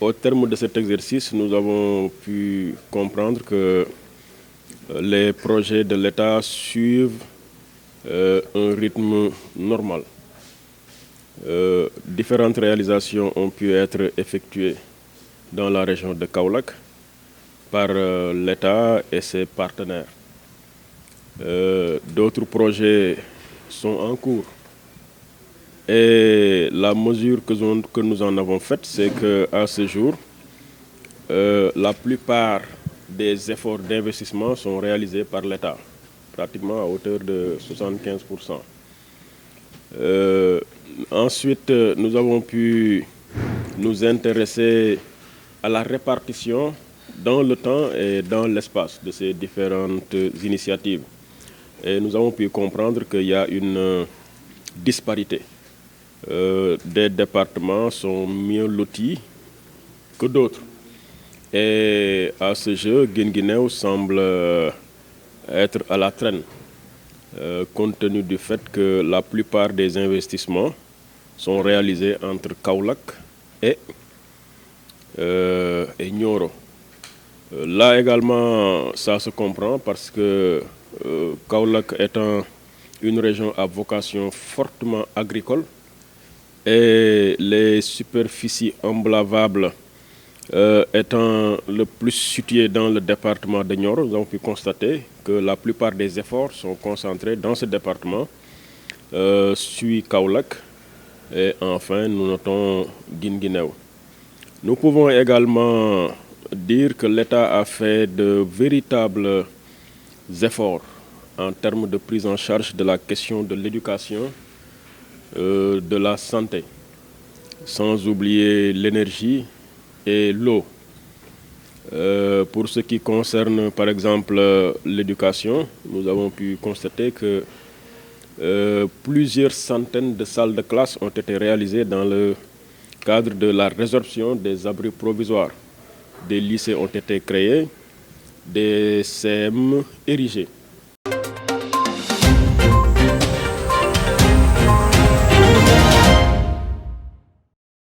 au terme de cet exercice, nous avons pu comprendre que les projets de l'État suivent un rythme normal. Différentes réalisations ont pu être effectuées dans la région de Kaolack par l'État et ses partenaires. D'autres projets sont en cours. Et la mesure que nous en avons faite, c'est qu'à ce jour, la plupart des efforts d'investissement sont réalisés par l'État, pratiquement à hauteur de 75%. Ensuite, nous avons pu nous intéresser à la répartition dans le temps et dans l'espace de ces différentes initiatives. Et nous avons pu comprendre qu'il y a une disparité. Des départements sont mieux lotis que d'autres. Et à ce jeu, Guinguinéo semble être à la traîne, compte tenu du fait que la plupart des investissements sont réalisés entre Kaolack et Nioro. Là également, ça se comprend parce que Kaolack étant une région à vocation fortement agricole et les superficies emblavables étant le plus situées dans le département de Nioro, nous avons pu constater que la plupart des efforts sont concentrés dans ce département, suit Kaolack et enfin nous notons Guinguinéo. Nous pouvons également dire que l'État a fait de véritables efforts en termes de prise en charge de la question de l'éducation, de la santé, sans oublier l'énergie et l'eau. Pour ce qui concerne par exemple l'éducation, nous avons pu constater que plusieurs centaines de salles de classe ont été réalisées dans le cadre de la résorption des abris provisoires. Des lycées ont été créés, des CM érigés.